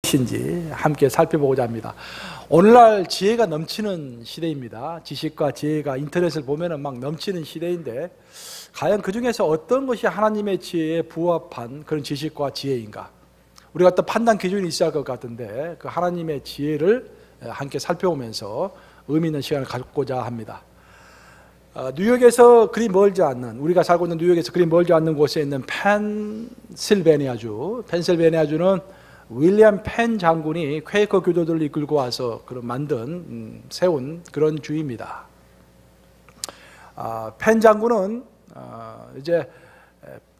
무엇인지 함께 살펴보고자 합니다. 오늘날 지혜가 넘치는 시대입니다. 지식과 지혜가 인터넷을 보면 막 넘치는 시대인데 과연 그 중에서 어떤 것이 하나님의 지혜에 부합한 그런 지식과 지혜인가? 우리가 어떤 판단 기준이 있어야 할 것 같은데 그 하나님의 지혜를 함께 살펴보면서 의미 있는 시간을 갖고자 합니다. 뉴욕에서 그리 멀지 않는, 우리가 살고 있는 뉴욕에서 그리 멀지 않는 곳에 있는 펜실베니아주는 윌리엄 펜 장군이 퀘이커 교도들을 이끌고 와서 세운 그런 주입니다. 펜 장군은 이제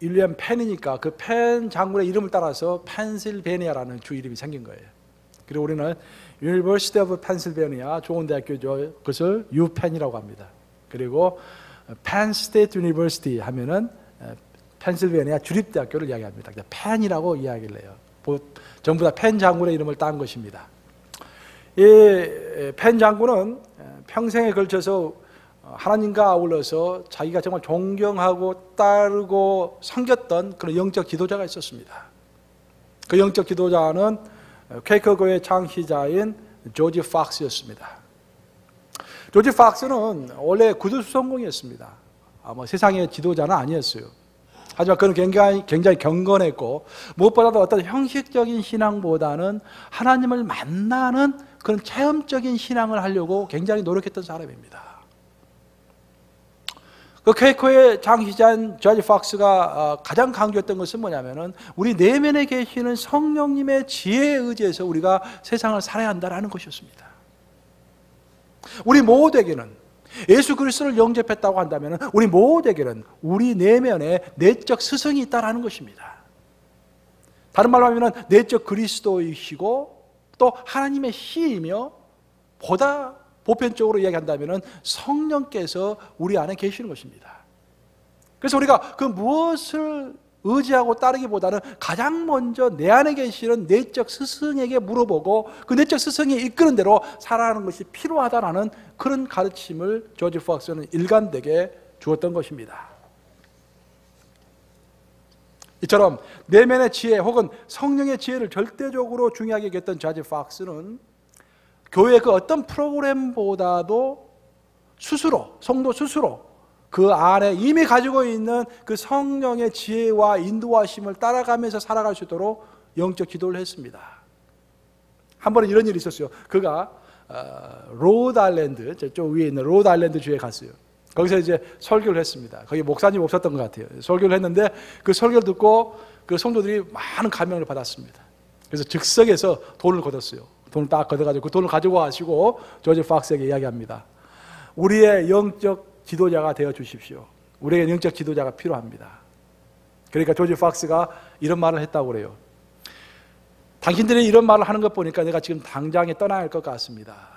윌리엄 펜이니까 그 펜 장군의 이름을 따라서 펜실베니아라는 주 이름이 생긴 거예요. 그리고 우리는 University of Pennsylvania, 좋은 대학교죠. 그것을 UPenn이라고 합니다. 그리고 Penn State University 하면은 펜실베니아 주립대학교를 이야기합니다. 펜이라고 이야기를 해요. 전부 다 펜 장군의 이름을 딴 것입니다. 이 펜 장군은 평생에 걸쳐서 하나님과 아울러서 자기가 정말 존경하고 따르고 섬겼던 그런 영적 지도자가 있었습니다. 그 영적 지도자는 퀘이커교의 창시자인 조지 팍스였습니다. 조지 팍스는 원래 구두수성공이었습니다. 세상의 지도자는 아니었어요. 하지만 그는 굉장히 경건했고 무엇보다도 어떤 형식적인 신앙보다는 하나님을 만나는 그런 체험적인 신앙을 하려고 굉장히 노력했던 사람입니다. 그 퀘이커의 창시자인 조지 팍스가 가장 강조했던 것은 뭐냐면은 우리 내면에 계시는 성령님의 지혜에 의지해서 우리가 세상을 살아야 한다는 것이었습니다. 우리 모두에게는 예수 그리스도를 영접했다고 한다면 우리 모두에게는 우리 내면에 내적 스승이 있다는 것입니다. 다른 말로 하면 내적 그리스도이시고 또 하나님의 시이며 보다 보편적으로 이야기한다면 성령께서 우리 안에 계시는 것입니다. 그래서 우리가 그 무엇을 의지하고 따르기보다는 가장 먼저 내 안에 계시는 내적 스승에게 물어보고 그 내적 스승이 이끄는 대로 살아가는 것이 필요하다는 그런 가르침을 조지 팍스는 일관되게 주었던 것입니다. 이처럼 내면의 지혜 혹은 성령의 지혜를 절대적으로 중요하게 여겼던 조지 팍스는 교회의 그 어떤 프로그램보다도 성도 스스로 그 안에 이미 가지고 있는 그 성령의 지혜와 인도하심을 따라가면서 살아갈 수 있도록 영적 기도를 했습니다. 한 번은 이런 일이 있었어요. 그가 로드 아일랜드, 저쪽 위에 있는 로드 아일랜드 주에 갔어요. 거기서 이제 설교를 했습니다. 거기 목사님 없었던 것 같아요. 설교를 했는데 그 설교를 듣고 그 성도들이 많은 감명을 받았습니다. 그래서 즉석에서 돈을 걷었어요. 돈을 딱 걷어가지고 그 돈을 가지고 가시고 조지 팍스에게 이야기합니다. 우리의 영적 지도자가 되어 주십시오. 우리에게 영적 지도자가 필요합니다. 그러니까 조지 팍스가 이런 말을 했다고 그래요. 당신들이 이런 말을 하는 것 보니까 내가 지금 당장에 떠나야 할 것 같습니다.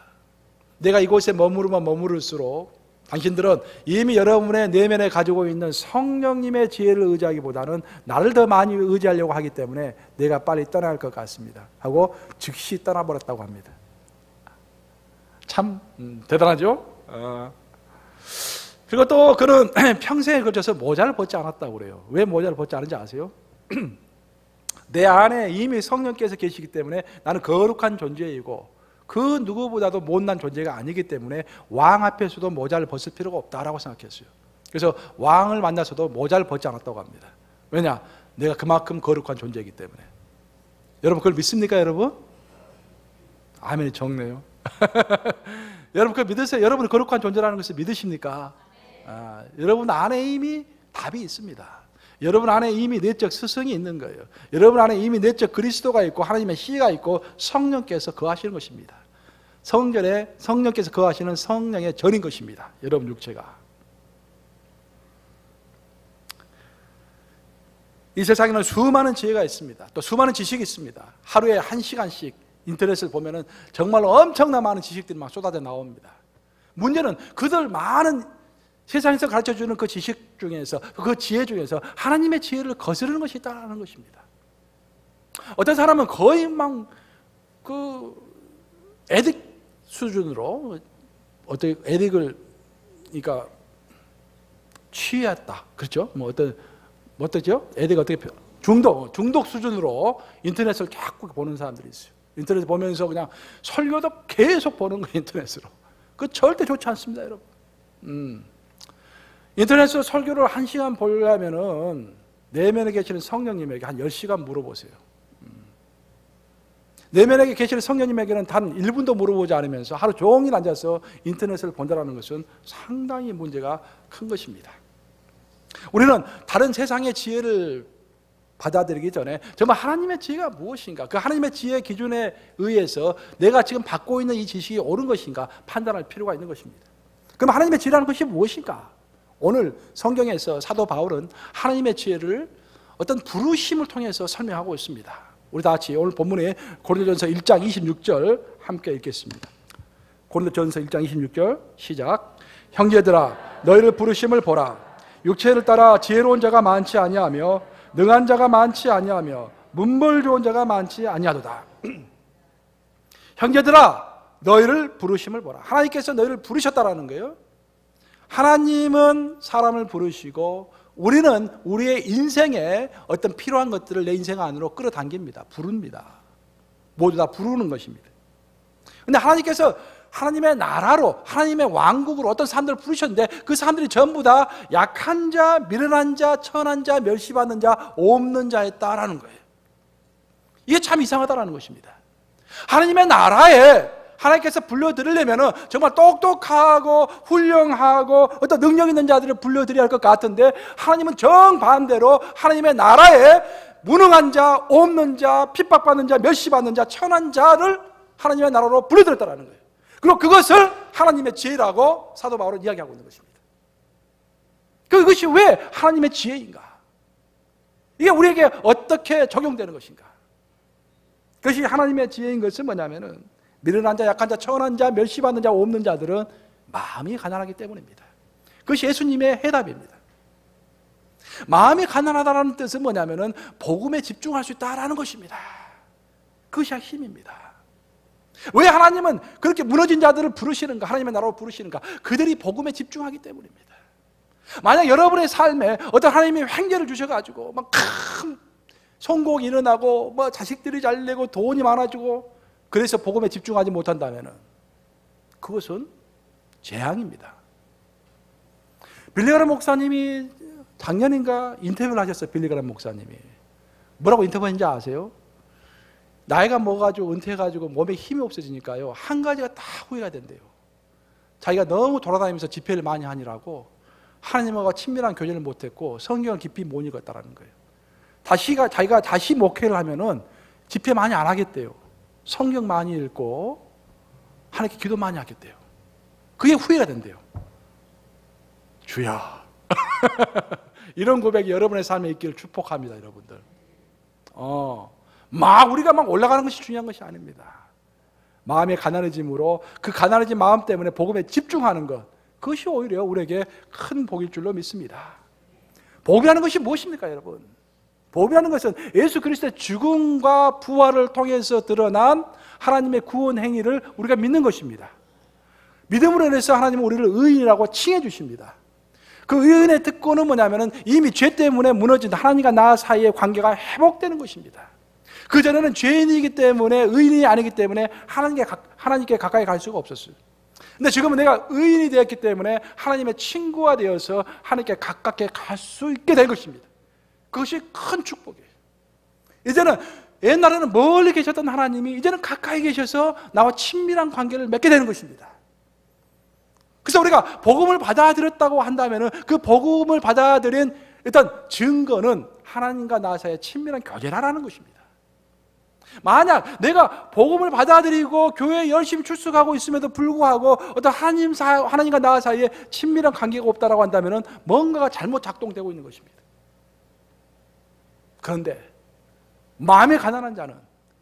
내가 이곳에 머무르면 머무를수록 당신들은 이미 여러분의 내면에 가지고 있는 성령님의 지혜를 의지하기보다는 나를 더 많이 의지하려고 하기 때문에 내가 빨리 떠나야 할 것 같습니다. 하고 즉시 떠나버렸다고 합니다. 참 대단하죠? 그리고 또 그는 평생에 걸쳐서 모자를 벗지 않았다고 그래요. 왜 모자를 벗지 않은지 아세요? 내 안에 이미 성령께서 계시기 때문에 나는 거룩한 존재이고 그 누구보다도 못난 존재가 아니기 때문에 왕 앞에서도 모자를 벗을 필요가 없다라고 생각했어요. 그래서 왕을 만나서도 모자를 벗지 않았다고 합니다. 왜냐? 내가 그만큼 거룩한 존재이기 때문에. 여러분 그걸 믿습니까, 여러분? 아멘이 적네요. 여러분 그걸 믿으세요? 여러분이 거룩한 존재라는 것을 믿으십니까? 여러분 안에 이미 답이 있습니다. 여러분 안에 이미 내적 스승이 있는 거예요. 여러분 안에 이미 내적 그리스도가 있고 하나님의 씨가 있고 성령께서 거하시는 것입니다. 성전에 성령께서 거하시는 성령의 전인 것입니다. 여러분 육체가. 이 세상에는 수많은 지혜가 있습니다. 또 수많은 지식이 있습니다. 하루에 1시간씩 인터넷을 보면은 정말로 엄청난 많은 지식들이 막 쏟아져 나옵니다. 문제는 그들 많은 세상에서 가르쳐주는 그 지식 중에서 그 지혜 중에서 하나님의 지혜를 거스르는 것이 있다는 것입니다. 어떤 사람은 거의 막 그 에딕 수준으로 어떻게 에딕을 그러니까 취했다. 그렇죠? 어떠죠? 에딕 어떻게 중독 수준으로 인터넷을 자꾸 보는 사람들이 있어요. 인터넷 보면서 그냥 설교도 계속 보는 거예요, 인터넷으로. 그거 절대 좋지 않습니다, 여러분. 인터넷으로 설교를 1시간 보려면은 내면에 계시는 성령님에게 한 10시간 물어보세요. 내면에 계시는 성령님에게는 단 1분도 물어보지 않으면서 하루 종일 앉아서 인터넷을 본다는 것은 상당히 문제가 큰 것입니다. 우리는 다른 세상의 지혜를 받아들이기 전에 정말 하나님의 지혜가 무엇인가, 그 하나님의 지혜의 기준에 의해서 내가 지금 받고 있는 이 지식이 옳은 것인가 판단할 필요가 있는 것입니다. 그럼 하나님의 지혜라는 것이 무엇인가? 오늘 성경에서 사도 바울은 하나님의 지혜를 어떤 부르심을 통해서 설명하고 있습니다. 우리 다 같이 오늘 본문에 고린도전서 1장 26절 함께 읽겠습니다. 고린도전서 1장 26절 시작. 형제들아 너희를 부르심을 보라. 육체를 따라 지혜로운 자가 많지 아니하며 능한 자가 많지 아니하며 문벌 좋은 자가 많지 아니하도다. 형제들아 너희를 부르심을 보라. 하나님께서 너희를 부르셨다라는 거예요. 하나님은 사람을 부르시고 우리는 우리의 인생에 어떤 필요한 것들을 내 인생 안으로 끌어당깁니다. 부릅니다. 모두 다 부르는 것입니다. 그런데 하나님께서 하나님의 나라로, 하나님의 왕국으로 어떤 사람들을 부르셨는데 그 사람들이 전부 다 약한 자, 미련한 자, 천한 자, 멸시받는 자, 없는 자였다라는 거예요. 이게 참 이상하다라는 것입니다. 하나님의 나라에 하나님께서 불러드리려면 정말 똑똑하고 훌륭하고 어떤 능력 있는 자들을 불러드려야 할 것 같은데 하나님은 정반대로 하나님의 나라에 무능한 자, 없는 자, 핍박받는 자, 멸시받는 자, 천한 자를 하나님의 나라로 불러들였다는 거예요. 그리고 그것을 하나님의 지혜라고 사도 바울은 이야기하고 있는 것입니다. 그것이 왜 하나님의 지혜인가? 이게 우리에게 어떻게 적용되는 것인가? 그것이 하나님의 지혜인 것은 뭐냐면은 미련한 자, 약한 자, 천한 자, 멸시받는 자, 없는 자들은 마음이 가난하기 때문입니다. 그것이 예수님의 해답입니다. 마음이 가난하다는 뜻은 뭐냐면은 복음에 집중할 수 있다라는 것입니다. 그것이 힘입니다. 왜 하나님은 그렇게 무너진 자들을 부르시는가? 하나님의 나라로 부르시는가? 그들이 복음에 집중하기 때문입니다. 만약 여러분의 삶에 어떤 하나님이 횡재를 주셔가지고 막 큰 성공이 일어나고 뭐 자식들이 잘 되고 돈이 많아지고 그래서 복음에 집중하지 못한다면 그것은 재앙입니다. 빌리그람 목사님이 작년인가 인터뷰를 하셨어요. 빌리그람 목사님이 뭐라고 인터뷰했는지 아세요? 나이가 먹어가지고 은퇴해가지고 몸에 힘이 없어지니까요 한 가지가 다 후회가 된대요. 자기가 너무 돌아다니면서 집회를 많이 하느라고 하나님과 친밀한 교제를 못했고 성경을 깊이 못 읽었다는 거예요. 자기가 다시 목회를 하면은 집회 많이 안 하겠대요. 성경 많이 읽고 하나님께 기도 많이 하겠대요. 그게 후회가 된대요. 주여 이런 고백이 여러분의 삶에 있기를 축복합니다. 여러분들 우리가 막 올라가는 것이 중요한 것이 아닙니다. 마음의 가난해짐으로 그 가난해진 마음 때문에 복음에 집중하는 것, 그것이 오히려 우리에게 큰 복일 줄로 믿습니다. 복이라는 것이 무엇입니까, 여러분? 복이라는 것은 예수 그리스도의 죽음과 부활을 통해서 드러난 하나님의 구원 행위를 우리가 믿는 것입니다. 믿음으로 인해서 하나님은 우리를 의인이라고 칭해 주십니다. 그 의인의 특권은 뭐냐면은 이미 죄 때문에 무너진 하나님과 나 사이의 관계가 회복되는 것입니다. 그전에는 죄인이기 때문에 의인이 아니기 때문에 하나님께 가까이 갈 수가 없었어요. 근데 지금은 내가 의인이 되었기 때문에 하나님의 친구가 되어서 하나님께 가깝게 갈 수 있게 된 것입니다. 그것이 큰 축복이에요. 이제는 옛날에는 멀리 계셨던 하나님이 이제는 가까이 계셔서 나와 친밀한 관계를 맺게 되는 것입니다. 그래서 우리가 복음을 받아들였다고 한다면 그 복음을 받아들인 일단 증거는 하나님과 나 사이의 친밀한 교제라는 것입니다. 만약 내가 복음을 받아들이고 교회에 열심히 출석하고 있음에도 불구하고 어떤 하나님과 나 사이에 친밀한 관계가 없다고 한다면 뭔가가 잘못 작동되고 있는 것입니다. 그런데 마음에 가난한 자는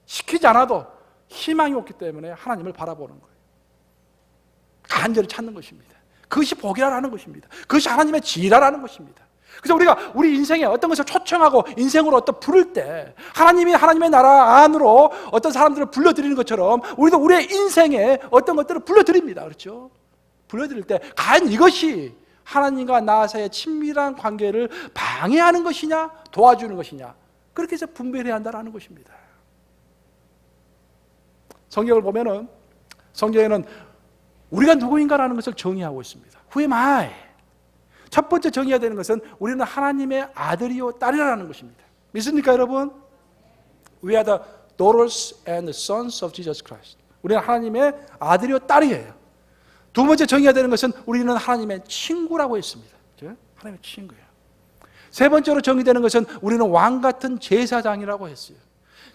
시키지 않아도 희망이 없기 때문에 하나님을 바라보는 거예요. 간절히 찾는 것입니다. 그것이 복이라는 것입니다. 그것이 하나님의 지혜라는 것입니다. 그래서 우리가 우리 인생에 어떤 것을 초청하고 인생으로 어떤 부를 때 하나님이 하나님의 나라 안으로 어떤 사람들을 불러들이는 것처럼 우리도 우리의 인생에 어떤 것들을 불러드립니다. 그렇죠? 불러드릴 때 과연 이것이 하나님과 나 사이의 친밀한 관계를 방해하는 것이냐 도와주는 것이냐 그렇게 해서 분별해야 한다는 것입니다. 성경을 보면은 성경에는 우리가 누구인가라는 것을 정의하고 있습니다. Who am I? 첫 번째 정의해야 되는 것은 우리는 하나님의 아들이요 딸이라는 것입니다. 믿습니까 여러분? We are the daughters and the sons of Jesus Christ. 우리는 하나님의 아들이요 딸이에요. 두 번째 정의해야 되는 것은 우리는 하나님의 친구라고 했습니다. 하나님의 친구예요. 세 번째로 정의되는 것은 우리는 왕 같은 제사장이라고 했어요.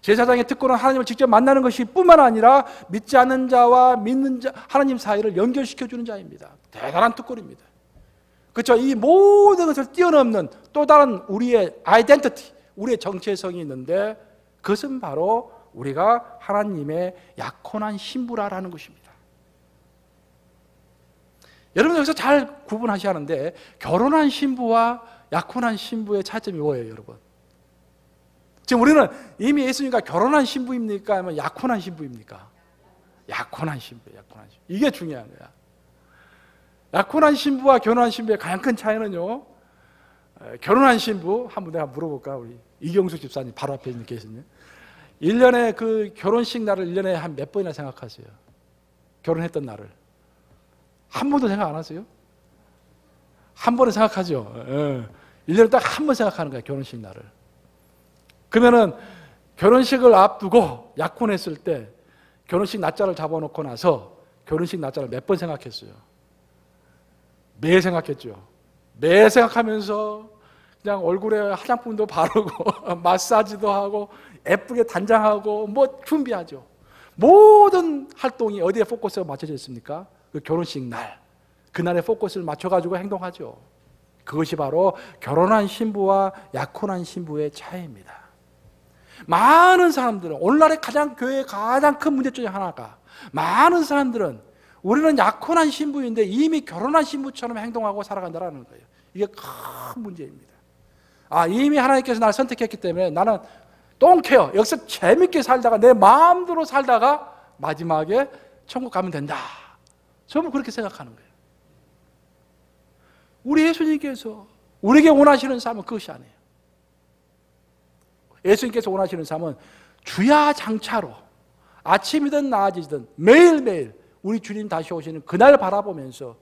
제사장의 특권은 하나님을 직접 만나는 것이 뿐만 아니라 믿지 않는 자와 믿는 자, 하나님 사이를 연결시켜주는 자입니다. 대단한 특권입니다. 그렇죠? 이 모든 것을 뛰어넘는 또 다른 우리의 아이덴티티, 우리의 정체성이 있는데 그것은 바로 우리가 하나님의 약혼한 신부라는 것입니다. 여러분 여기서 잘 구분하셔야 하는데 결혼한 신부와 약혼한 신부의 차이점이 뭐예요 여러분? 지금 우리는 이미 예수님과 결혼한 신부입니까? 아니면 약혼한 신부입니까? 약혼한 신부예요. 약혼한 신부. 이게 중요한 거야. 약혼한 신부와 결혼한 신부의 가장 큰 차이는요, 결혼한 신부, 한번 내가 물어볼까? 우리 이경숙 집사님 바로 앞에 계시네. 1년에 그 결혼식 날을 1년에 한 몇 번이나 생각하세요? 결혼했던 날을. 한 번도 생각 안 하세요? 한 번은 생각하죠. 1년에 딱 한 번 생각하는 거야, 결혼식 날을. 그러면은 결혼식을 앞두고 약혼했을 때 결혼식 날짜를 잡아놓고 나서 결혼식 날짜를 몇 번 생각했어요? 매일 생각했죠. 매일 생각하면서 그냥 얼굴에 화장품도 바르고 마사지도 하고 예쁘게 단장하고 뭐 준비하죠. 모든 활동이 어디에 포커스가 맞춰져 있습니까? 그 결혼식 날, 그날에 포커스를 맞춰가지고 행동하죠. 그것이 바로 결혼한 신부와 약혼한 신부의 차이입니다. 많은 사람들은 오늘날의 교회의 가장 큰 문제 중에 하나가 많은 사람들은 우리는 약혼한 신부인데 이미 결혼한 신부처럼 행동하고 살아간다는 거예요. 이게 큰 문제입니다. 이미 하나님께서 나를 선택했기 때문에 나는 don't care. 여기서 재밌게 살다가 내 마음대로 살다가 마지막에 천국 가면 된다. 전부 그렇게 생각하는 거예요. 우리 예수님께서 우리에게 원하시는 삶은 그것이 아니에요. 예수님께서 원하시는 삶은 주야장차로 아침이든 낮이든 매일매일 우리 주님 다시 오시는 그날 바라보면서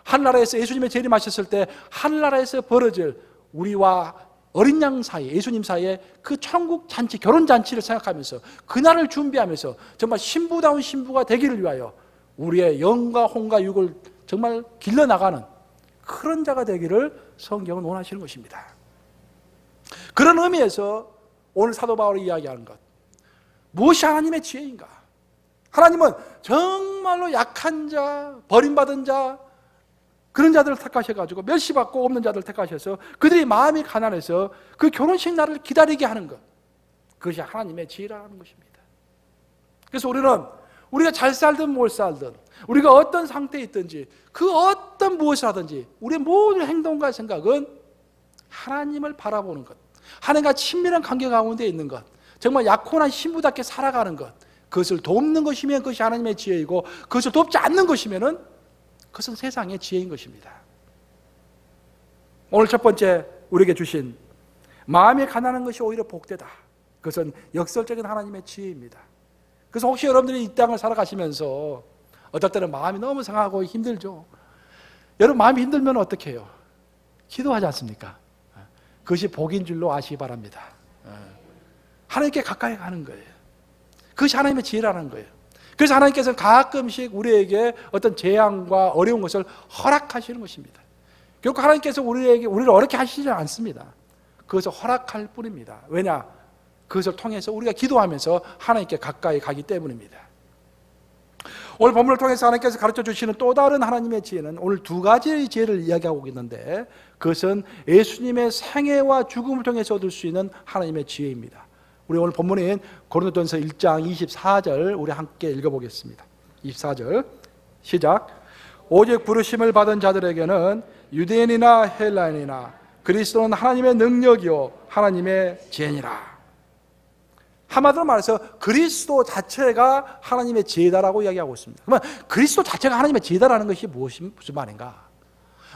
하늘나라에서 예수님의 재림하셨을 때 하늘나라에서 벌어질 우리와 어린 양 사이, 예수님 사이에 그 천국 잔치, 결혼 잔치를 생각하면서 그날을 준비하면서 정말 신부다운 신부가 되기를 위하여 우리의 영과 혼과 육을 정말 길러나가는 그런 자가 되기를 성경은 원하시는 것입니다. 그런 의미에서 오늘 사도 바울이 이야기하는 것, 무엇이 하나님의 지혜인가? 하나님은 정말로 약한 자, 버림받은 자, 그런 자들을 택하셔가지고 멸시받고 없는 자들을 택하셔서 그들이 마음이 가난해서 그 결혼식 날을 기다리게 하는 것, 그것이 하나님의 지혜라는 것입니다. 그래서 우리가 잘 살든 못 살든 우리가 어떤 상태에 있든지 그 어떤 무엇을 하든지 우리의 모든 행동과 생각은 하나님을 바라보는 것, 하나님과 친밀한 관계 가운데 있는 것, 정말 약혼한 신부답게 살아가는 것, 그것을 돕는 것이면 그것이 하나님의 지혜이고 그것을 돕지 않는 것이면 그것은 세상의 지혜인 것입니다. 오늘 첫 번째 우리에게 주신 마음이 가난한 것이 오히려 복되다. 그것은 역설적인 하나님의 지혜입니다. 그래서 혹시 여러분들이 이 땅을 살아가시면서 어떨 때는 마음이 너무 상하고 힘들죠. 여러분 마음이 힘들면 어떻게 해요? 기도하지 않습니까? 그것이 복인 줄로 아시기 바랍니다. 하나님께 가까이 가는 거예요. 그것이 하나님의 지혜라는 거예요. 그래서 하나님께서는 가끔씩 우리에게 어떤 재앙과 어려운 것을 허락하시는 것입니다. 결국 하나님께서 우리를 어렵게 하시지 않습니다. 그것을 허락할 뿐입니다. 왜냐? 그것을 통해서 우리가 기도하면서 하나님께 가까이 가기 때문입니다. 오늘 본문을 통해서 하나님께서 가르쳐 주시는 또 다른 하나님의 지혜는 오늘 두 가지의 지혜를 이야기하고 있는데 그것은 예수님의 생애와 죽음을 통해서 얻을 수 있는 하나님의 지혜입니다. 우리 오늘 본문인 고린도전서 1장 24절 우리 함께 읽어보겠습니다. 24절 시작. 오직 부르심을 받은 자들에게는 유대인이나 헬라인이나 그리스도는 하나님의 능력이요 하나님의 지혜니라. 한마디로 말해서 그리스도 자체가 하나님의 지혜다라고 이야기하고 있습니다. 그러면 그리스도 자체가 하나님의 지혜다라는 것이 무슨 말인가?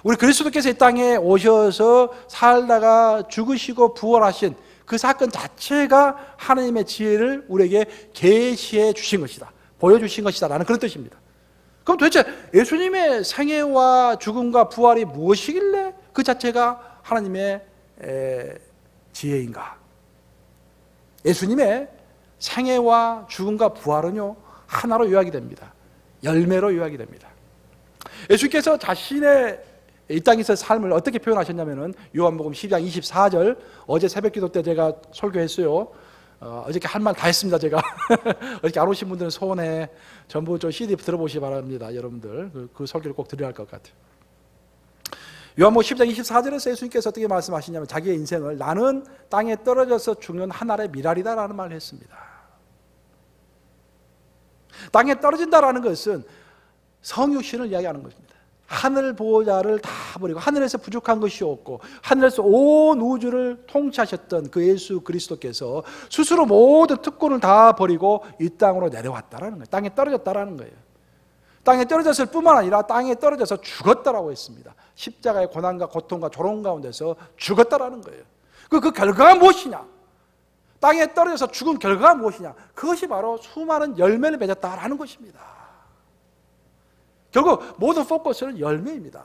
우리 그리스도께서 이 땅에 오셔서 살다가 죽으시고 부활하신 그 사건 자체가 하나님의 지혜를 우리에게 계시해 주신 것이다. 보여주신 것이다라는 그런 뜻입니다. 그럼 도대체 예수님의 생애와 죽음과 부활이 무엇이길래 그 자체가 하나님의 지혜인가? 예수님의 생애와 죽음과 부활은요, 하나로 요약이 됩니다. 열매로 요약이 됩니다. 예수께서 자신의 이 땅에서 삶을 어떻게 표현하셨냐면은 요한복음 12장 24절, 어제 새벽기도 때 제가 설교했어요. 어저께 할 말 다 했습니다. 제가 어저께 안 오신 분들은 소원해 전부 저 CD 들어보시기 바랍니다. 여러분들 그 설교를 꼭 들어야 할 것 같아요. 요한복음 10장 24절에서 예수님께서 어떻게 말씀하시냐면 자기의 인생을 나는 땅에 떨어져서 죽는 한 알의 미랄이다라는 말을 했습니다. 땅에 떨어진다라는 것은 성육신을 이야기하는 것입니다. 하늘 보호자를 다 버리고 하늘에서 부족한 것이 없고 하늘에서 온 우주를 통치하셨던 그 예수 그리스도께서 스스로 모든 특권을 다 버리고 이 땅으로 내려왔다라는 거예요. 땅에 떨어졌다라는 거예요. 땅에 떨어졌을 뿐만 아니라 땅에 떨어져서 죽었다라고 했습니다. 십자가의 고난과 고통과 조롱 가운데서 죽었다라는 거예요. 그 결과가 무엇이냐? 땅에 떨어져서 죽은 결과가 무엇이냐? 그것이 바로 수많은 열매를 맺었다라는 것입니다. 결국 모든 포커스는 열매입니다.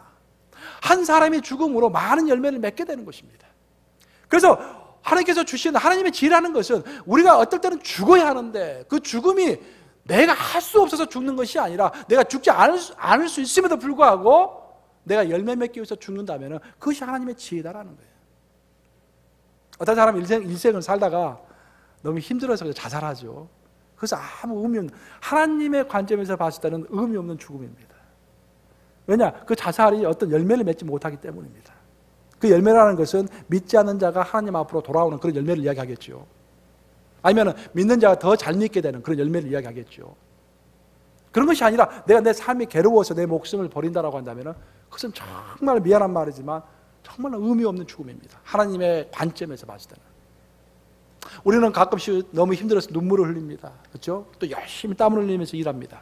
한 사람이 죽음으로 많은 열매를 맺게 되는 것입니다. 그래서 하나님께서 주신 하나님의 지혜라는 것은 우리가 어떨 때는 죽어야 하는데 그 죽음이 내가 할 수 없어서 죽는 것이 아니라 내가 죽지 않을 수 있음에도 불구하고 내가 열매 맺기 위해서 죽는다면 그것이 하나님의 지혜다라는 거예요. 어떤 사람은 인생을 살다가 너무 힘들어서 자살하죠. 그래서 아무 의미 없는, 하나님의 관점에서 봤을 때는 의미 없는 죽음입니다. 왜냐? 그 자살이 어떤 열매를 맺지 못하기 때문입니다. 그 열매라는 것은 믿지 않는 자가 하나님 앞으로 돌아오는 그런 열매를 이야기하겠죠. 아니면 믿는 자가 더 잘 믿게 되는 그런 열매를 이야기하겠죠. 그런 것이 아니라 내가 내 삶이 괴로워서 내 목숨을 버린다라고 한다면 그것은 정말 미안한 말이지만 정말 의미 없는 죽음입니다. 하나님의 관점에서 봤을 때는. 우리는 가끔씩 너무 힘들어서 눈물을 흘립니다. 그렇죠? 또 열심히 땀을 흘리면서 일합니다.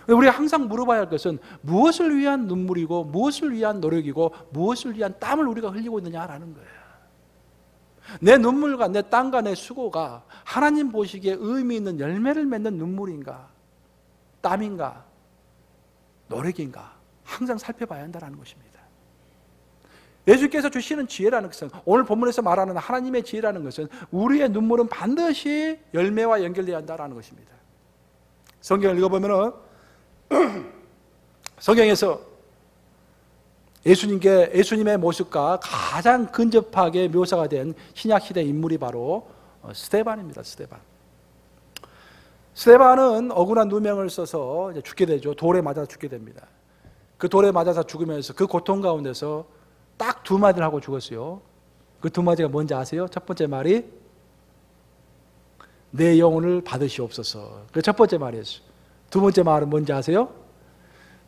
우리가 항상 물어봐야 할 것은 무엇을 위한 눈물이고 무엇을 위한 노력이고 무엇을 위한 땀을 우리가 흘리고 있느냐라는 거예요. 내 눈물과 내 땀과 내 수고가 하나님 보시기에 의미 있는 열매를 맺는 눈물인가, 땀인가, 노력인가 항상 살펴봐야 한다는 것입니다. 예수께서 주시는 지혜라는 것은, 오늘 본문에서 말하는 하나님의 지혜라는 것은 우리의 눈물은 반드시 열매와 연결되어야 한다는 것입니다. 성경을 읽어보면 성경에서 예수님의 모습과 가장 근접하게 묘사가 된 신약시대 인물이 바로 스데반입니다. 스데반은 억울한 누명을 써서 이제 죽게 되죠. 돌에 맞아서 죽게 됩니다. 그 돌에 맞아서 죽으면서 그 고통 가운데서 딱 두 마디를 하고 죽었어요. 그 두 마디가 뭔지 아세요? 첫 번째 말이 내 영혼을 받으시옵소서. 그 첫 번째 말이었어요. 두 번째 말은 뭔지 아세요?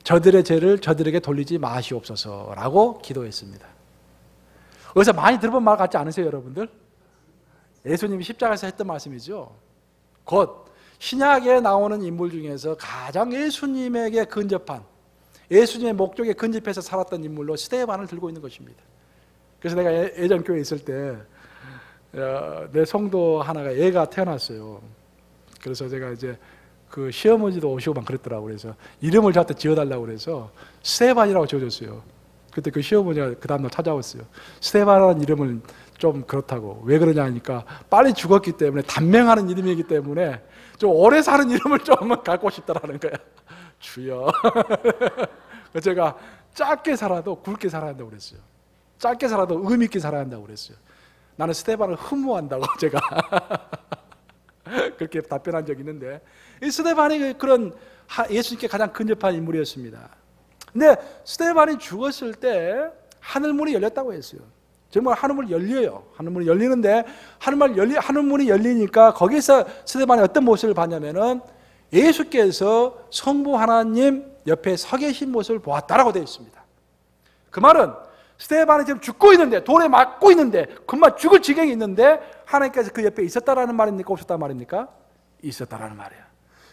저들의 죄를 저들에게 돌리지 마시옵소서라고 기도했습니다. 여기서 많이 들어본 말 같지 않으세요, 여러분들? 예수님이 십자가에서 했던 말씀이죠. 곧 신약에 나오는 인물 중에서 가장 예수님에게 근접한, 예수님의 목적에 근접해서 살았던 인물로 스데반을 들고 있는 것입니다. 그래서 내가 예전 교회에 있을 때 내 성도 하나가 애가 태어났어요. 그래서 제가 이제 그 시어머니도 오시고 막 그랬더라고요. 그래서 이름을 저한테 지어달라고 그래서 스데반이라고 지어줬어요. 그때 그 시어머니가 그 다음날 찾아왔어요. 스데반이라는 이름은 좀 그렇다고. 왜 그러냐 하니까 빨리 죽었기 때문에, 단명하는 이름이기 때문에 좀 오래 사는 이름을 좀 갖고 싶다라는 거야. 주여. 제가 짧게 살아도 굵게 살아야 한다고 그랬어요. 짧게 살아도 의미 있게 살아야 한다고 그랬어요. 나는 스데반을 흠모한다고 제가 그렇게 답변한 적이 있는데, 이 스데반이 그런 예수님께 가장 근접한 인물이었습니다. 근데 스데반이 죽었을 때 하늘문이 열렸다고 했어요. 정말 하늘문이 열려요. 하늘문이 열리는데 하늘문이 열리니까 거기서 스데반이 어떤 모습을 봤냐면은 예수께서 성부 하나님 옆에 서 계신 모습을 보았다라고 되어 있습니다. 그 말은 스데반이 지금 죽고 있는데, 돌에 맞고 있는데, 금방 죽을 지경이 있는데 하나님께서 그 옆에 있었다라는 말입니까? 없었다는 말입니까? 있었다라는 말이야.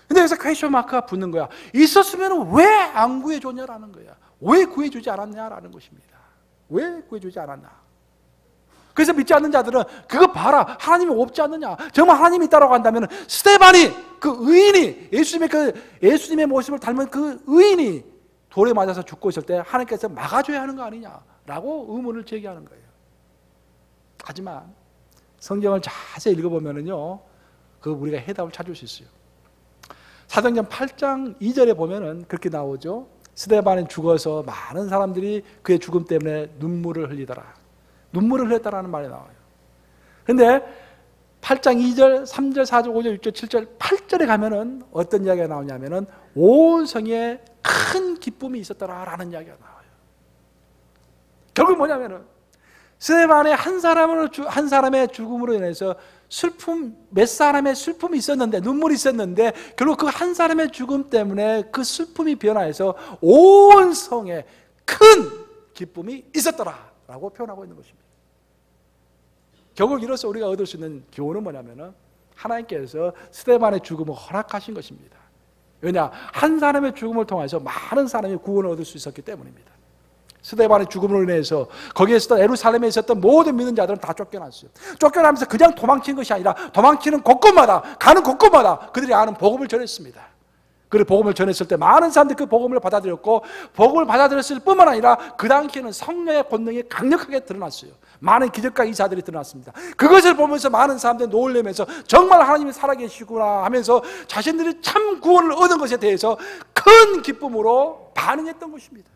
근데 여기서 퀘스천 마크가 붙는 거야. 있었으면 왜 안 구해줬냐라는 거야. 왜 구해주지 않았냐라는 것입니다. 왜 구해주지 않았나? 그래서 믿지 않는 자들은 그거 봐라, 하나님이 없지 않느냐, 정말 하나님이 있다라고 한다면 스데반이, 그 의인이, 예수님의 모습을 닮은 그 의인이 돌에 맞아서 죽고 있을 때 하나님께서 막아줘야 하는 거 아니냐라고 의문을 제기하는 거예요. 하지만 성경을 자세히 읽어보면은요, 그 우리가 해답을 찾을 수 있어요. 사도행전 8장 2절에 보면은 그렇게 나오죠. 스데반이 죽어서 많은 사람들이 그의 죽음 때문에 눈물을 흘리더라. 눈물을 흘렸다라는 말이 나와요. 그런데 8장 2절, 3절, 4절, 5절, 6절, 7절, 8절에 가면은 어떤 이야기가 나오냐면은 온 성에 큰 기쁨이 있었더라라는 이야기가 나와요. 결국 뭐냐면은 스데반의 한 사람의 죽음으로 인해서 몇 사람의 슬픔이 있었는데, 눈물이 있었는데, 결국 그 한 사람의 죽음 때문에 그 슬픔이 변화해서 온 성에 큰 기쁨이 있었더라라고 표현하고 있는 것입니다. 결국 이로써 우리가 얻을 수 있는 교훈은 뭐냐면은 하나님께서 스데반의 죽음을 허락하신 것입니다. 왜냐? 한 사람의 죽음을 통해서 많은 사람이 구원을 얻을 수 있었기 때문입니다. 스데반의 죽음으로 인해서 거기에 있었던, 예루살렘에 있었던 모든 믿는 자들은 다 쫓겨났어요. 쫓겨나면서 그냥 도망친 것이 아니라 도망치는 곳곳마다, 가는 곳곳마다 그들이 아는 복음을 전했습니다. 그 복음을 전했을 때 많은 사람들이 그 복음을 받아들였고, 복음을 받아들였을 뿐만 아니라 그 당시에는 성령의 권능이 강력하게 드러났어요. 많은 기적과 이사들이 드러났습니다. 그것을 보면서 많은 사람들이 놀라면서 정말 하나님이 살아계시구나 하면서 자신들이 참 구원을 얻은 것에 대해서 큰 기쁨으로 반응했던 것입니다.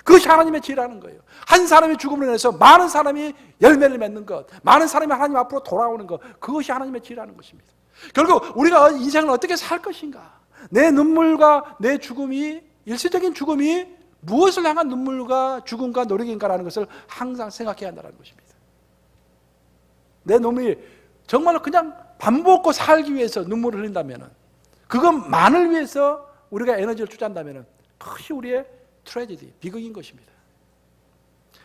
그것이 하나님의 지혜라는 거예요. 한 사람의 죽음으로 인해서 많은 사람이 열매를 맺는 것, 많은 사람이 하나님 앞으로 돌아오는 것, 그것이 하나님의 지혜라는 것입니다. 결국 우리가 인생을 어떻게 살 것인가, 내 눈물과 내 죽음이, 일시적인 죽음이 무엇을 향한 눈물과 죽음과 노력인가라는 것을 항상 생각해야 한다는 것입니다. 내 눈물이 정말로 그냥 밥 먹고 살기 위해서 눈물을 흘린다면, 그것만을 위해서 우리가 에너지를 투자한다면 그것이 우리의 트레지디, 비극인 것입니다.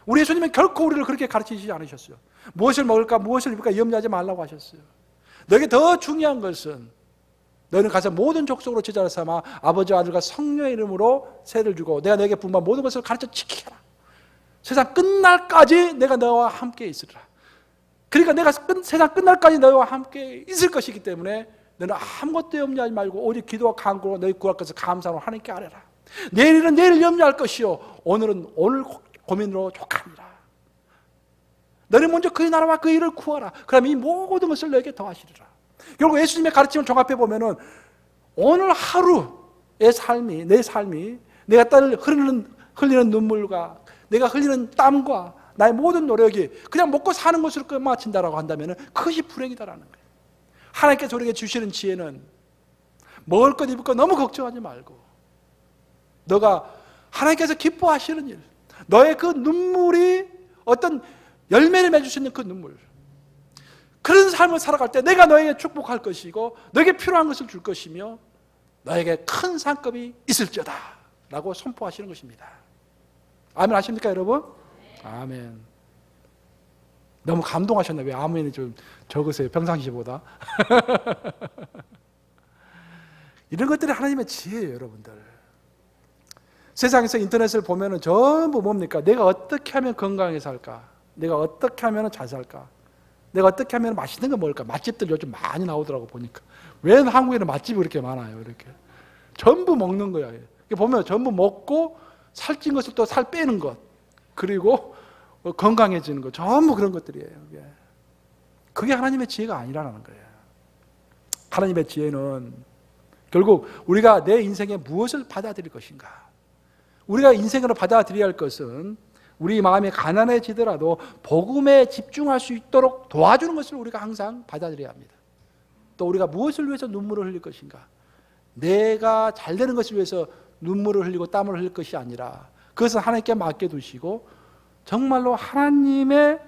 우리 예수님은 결코 우리를 그렇게 가르치지 않으셨어요. 무엇을 먹을까, 무엇을 입을까 염려하지 말라고 하셨어요. 너에게 더 중요한 것은 너희는 가서 모든 족속으로 제자를 삼아 아버지와 아들과 성령의 이름으로 세를 주고 내가 너에게 분부한 모든 것을 가르쳐 지키라. 세상 끝날까지 내가 너와 함께 있으리라. 그러니까 내가 세상 끝날까지 너희와 함께 있을 것이기 때문에 너는 아무것도 염려하지 말고 오직 기도와 간구로 너희 구할 것을 감사로 하나님께 아뢰라. 내일은 내일 염려할 것이요 오늘은 오늘 고민으로 족하니라. 너는 먼저 그의 나라와 그 일을 구하라. 그럼 이 모든 것을 너에게 더하시리라. 결국 예수님의 가르침을 종합해 보면은 오늘 하루의 삶이, 내 삶이 내가 흘리는 눈물과 내가 흘리는 땀과 나의 모든 노력이 그냥 먹고 사는 것으로 끝마친다라고 한다면 그것이 불행이다라는 거예요. 하나님께서 우리에게 주시는 지혜는 먹을 것 입을 것 너무 걱정하지 말고 너가 하나님께서 기뻐하시는 일, 너의 그 눈물이 어떤 열매를 맺을 수 있는 그 눈물, 그런 삶을 살아갈 때 내가 너에게 축복할 것이고 너에게 필요한 것을 줄 것이며 너에게 큰 상급이 있을지어다 라고 선포하시는 것입니다. 아멘 하십니까 여러분? 아멘. 너무 감동하셨나? 왜 아멘이 좀 적으세요 평상시보다? 이런 것들이 하나님의 지혜예요 여러분들. 세상에서 인터넷을 보면 전부 뭡니까? 내가 어떻게 하면 건강하게 살까? 내가 어떻게 하면 잘 살까? 내가 어떻게 하면 맛있는 거 먹을까? 맛집들 요즘 많이 나오더라고 보니까. 왜 한국에는 맛집이 그렇게 많아요? 이렇게 전부 먹는 거야. 보면 전부 먹고 살찐 것을 또 살 빼는 것, 그리고 건강해지는 것, 전부 그런 것들이에요. 그게 하나님의 지혜가 아니라는 거예요. 하나님의 지혜는 결국 우리가 내 인생에 무엇을 받아들일 것인가? 우리가 인생으로 받아들여야 할 것은 우리 마음이 가난해지더라도 복음에 집중할 수 있도록 도와주는 것을 우리가 항상 받아들여야 합니다. 또 우리가 무엇을 위해서 눈물을 흘릴 것인가? 내가 잘 되는 것을 위해서 눈물을 흘리고 땀을 흘릴 것이 아니라 그것은 하나님께 맡겨두시고 정말로 하나님의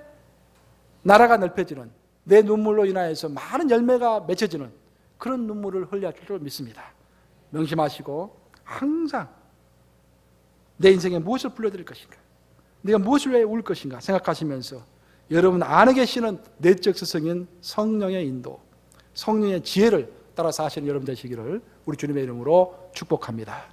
나라가 넓혀지는, 내 눈물로 인하여서 많은 열매가 맺혀지는 그런 눈물을 흘려야 줄 줄 믿습니다. 명심하시고 항상 내 인생에 무엇을 불러드릴 것인가, 내가 무엇을 위해 울 것인가 생각하시면서 여러분 안에 계시는 내적 스승인 성령의 인도, 성령의 지혜를 따라서 하시는 여러분 되시기를 우리 주님의 이름으로 축복합니다.